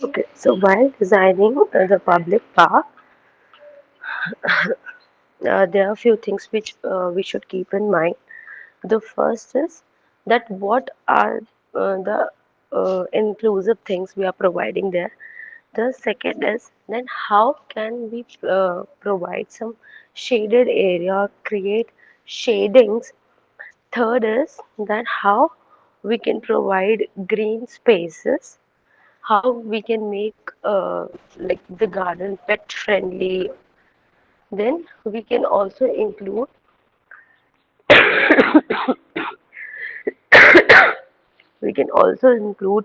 Okay, so while designing the public park, there are a few things which we should keep in mind. The first is that what are the inclusive things we are providing there. The second is then how can we provide some shaded area, create shadings. Third is that how we can provide green spaces, how we can make like the garden pet friendly. Then we can also include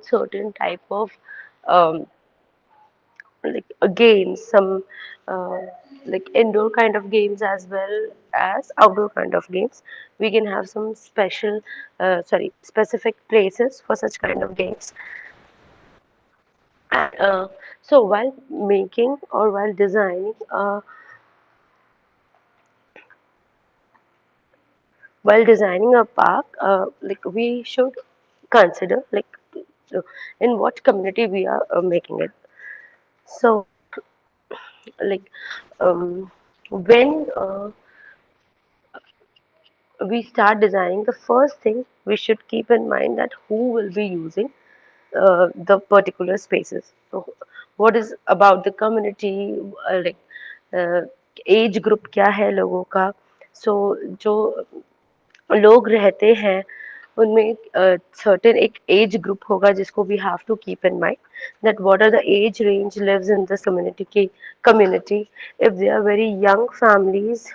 certain type of um, games, some uh, like indoor kind of games as well as outdoor kind of games. We can have some specific places for such kind of games. And so while designing a park, like we should consider uh, in what community we are making it. So like when we start designing, the first thing we should keep in mind that who will be using the particular spaces. So, what is about the community, like uh, age group क्या है लोगों का. So जो लोग रहते हैं उनमें certain एक age group होगा जिसको we have to keep in mind that what are the age range lives in this community. If they are very young families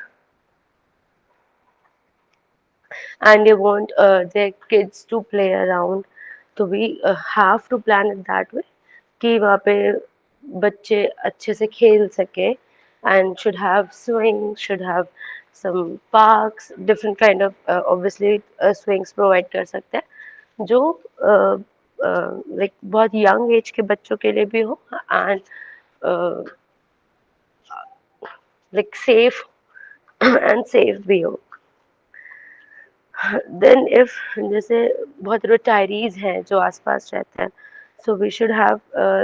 and they want their kids to play around, तो we have to plan it that way कि वहाँ पे बच्चे अच्छे से खेल सके and should have swings, should have some parks, different kind of obviously swings provide कर सकते हैं जो like बहुत young age के बच्चों के लिए भी हो and uh, like safe and safe भी हो. देन इफ जैसे बहुत रिटायरीज हैं जो आसपास रहते हैं so we should have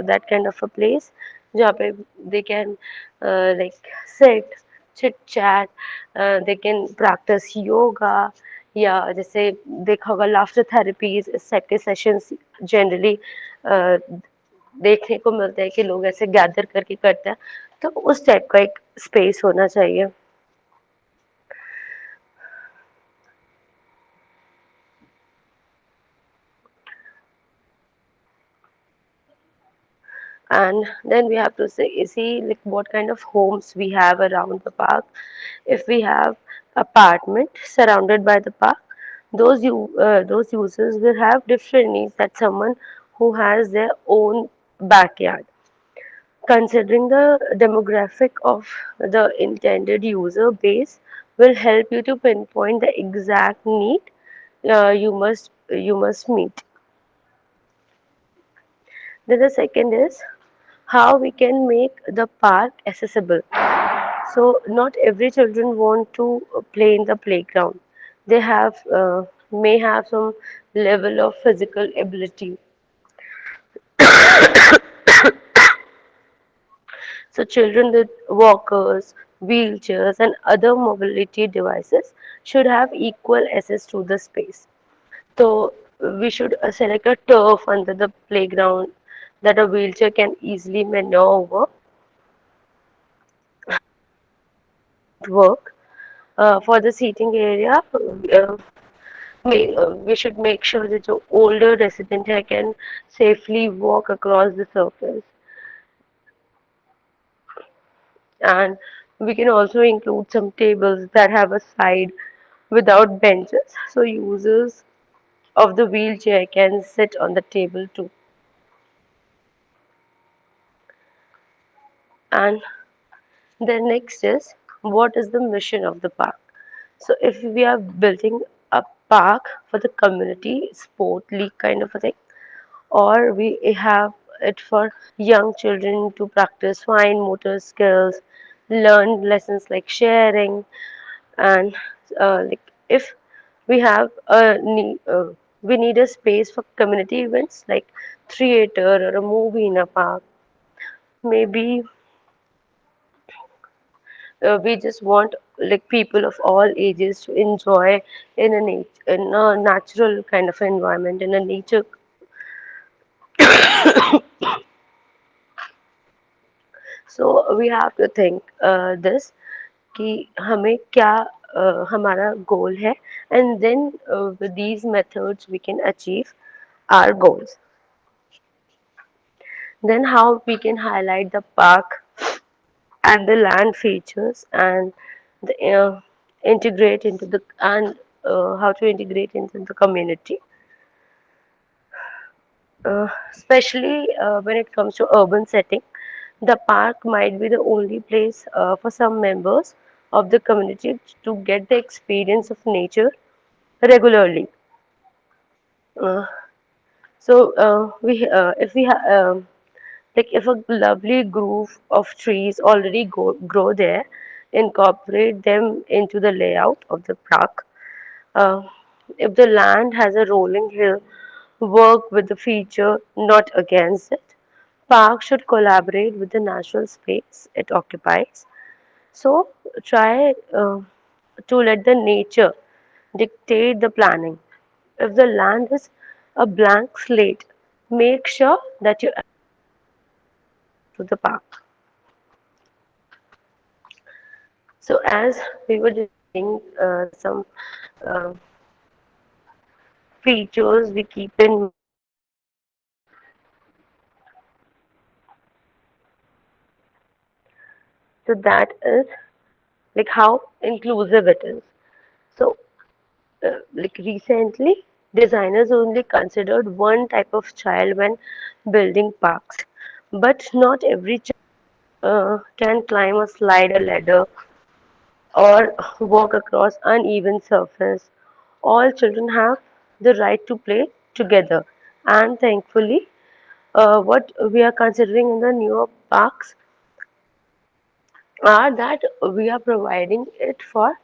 that kind of a place जहाँ पे they can like sit chit chat they can practise yoga या जैसे देखा होगा लाफ्टर थेरेपीज इस टाइप के सेशंस जनरली देखने को मिलते हैं कि लोग ऐसे गैदर करके करते हैं तो उस टाइप का एक स्पेस होना चाहिए. And then we have to see like what kind of homes we have around the park. If we have apartment surrounded by the park, those users will have different needs than someone who has their own backyard. Considering the demographic of the intended user base will help you to pinpoint the exact need you must meet. Then the second is how we can make the park accessible. So not every children want to play in the playground. They may have some level of physical ability. So children with walkers, wheelchairs, and other mobility devices should have equal access to the space. So we should select a turf under the playground that a wheelchair can easily maneuver. Work for the seating area. We should make sure that the older resident here can safely walk across the surface. And we can also include some tables that have a side without benches, so users of the wheelchair can sit on the table too. And then next is what is the mission of the park? So if we are building a park for the community sport league kind of a thing, or we have it for young children to practice fine motor skills, learn lessons like sharing, and like if we have we need a space for community events like theater or a movie in a park. maybe we just want like people of all ages to enjoy in a natural kind of environment, in a nature. So we have to think this कि हमें क्या हमारा goal है, and then with these methods we can achieve our goals. Then how we can highlight the park and the land features, and the, integrate into the and how to integrate into the community, especially when it comes to urban setting. The park might be the only place for some members of the community to get the experience of nature regularly. Uh, if we like if a lovely grove of trees already grow there, incorporate them into the layout of the park. Uh, if the land has a rolling hill, work with the feature, not against it. Park should collaborate with the natural space it occupies. So try to let the nature dictate the planning. If the land is a blank slate, make sure that you add to the park. So as we were discussing some uh, features we keep in, so that is like how inclusive it is. So like recently, designers only considered one type of child when building parks, but not every child can climb a slider ladder or walk across uneven surface. All children have the right to play together, and thankfully, what we are considering in the newer parks are that we are providing it for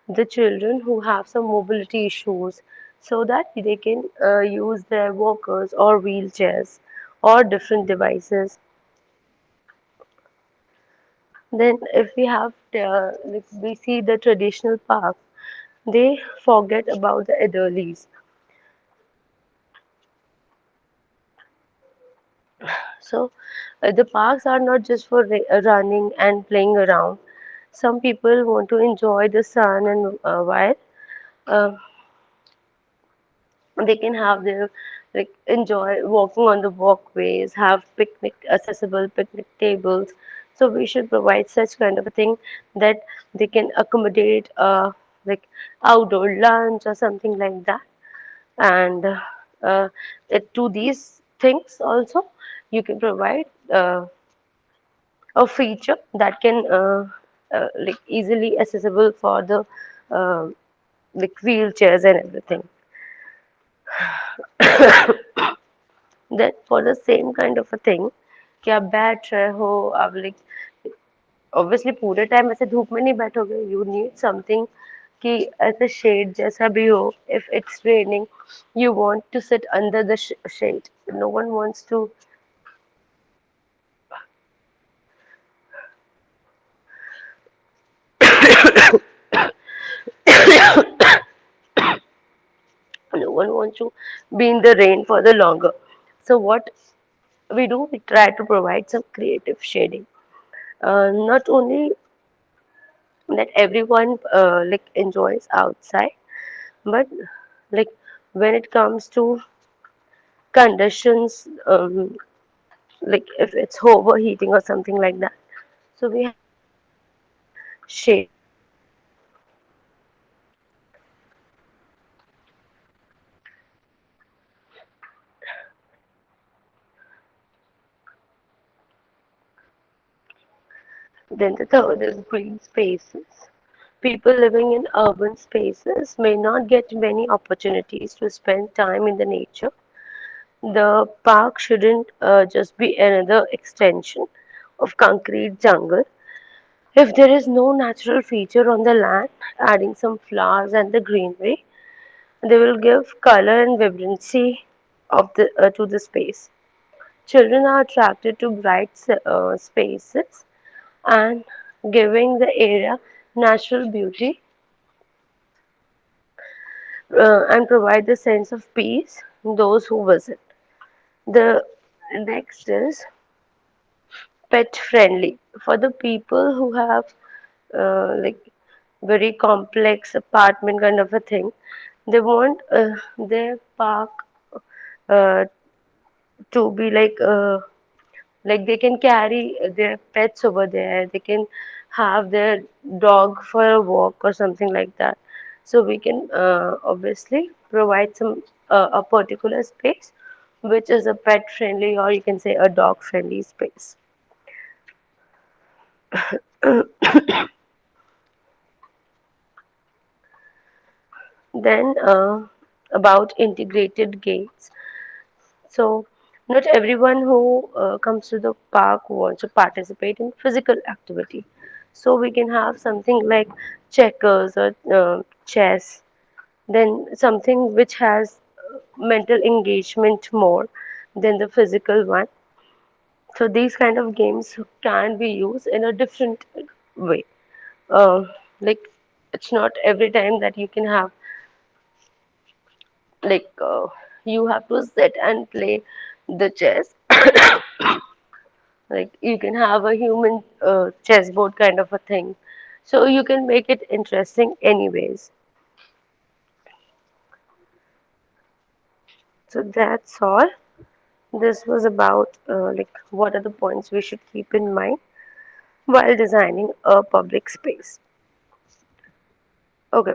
the children who have some mobility issues, so that they can use their walkers or wheelchairs or different devices. Then if we have like we see the traditional park, they forget about the elderlies. So the parks are not just for running and playing around. Some people want to enjoy the sun, and while uh, they can have their like enjoy walking on the walkways, have picnic accessible picnic tables. So we should provide such kind of a thing that they can accommodate like outdoor lunch or something like that. And to these things also you can provide a feature that can like easily accessible for the uh, like wheelchairs and everything. Then for the same kind of a thing कि आप बैठ रहे हो, आप like obviously पूरे time ऐसे धूप में नहीं बैठोगे, you need something कि ऐसे shade जैसा भी हो. If it's raining, you want to sit under the shade. No one wants to. No one wants to be in the rain for the longer. So what we do, we try to provide some creative shading. Not only that everyone like enjoys outside, but like when it comes to conditions, like if it's overheating or something like that, so we have shade. Then the third is green spaces. People living in urban spaces may not get many opportunities to spend time in the nature. The park shouldn't just be another extension of concrete jungle. If there is no natural feature on the land, adding some flowers and the greenery, they will give color and vibrancy of the to the space. Children are attracted to bright spaces and giving the area natural beauty and provide the sense of peace in those who visit. The next is pet friendly for the people who have like very complex apartment kind of a thing. They want their park uh, to be like they can carry their pets over there. They can have their dog for a walk or something like that. So we can obviously provide some a particular space which is a pet friendly, or you can say a dog friendly space. Then about integrated games. So not everyone who comes to the park wants to participate in physical activity. So we can have something like checkers or chess, then something which has mental engagement more than the physical one. So these kind of games can be used in a different way. Uh, like it's not every time that you can have like you have to sit and play the chess. Like you can have a human chessboard kind of a thing, so you can make it interesting anyways. So that's all. This was about like what are the points we should keep in mind while designing a public space. Okay.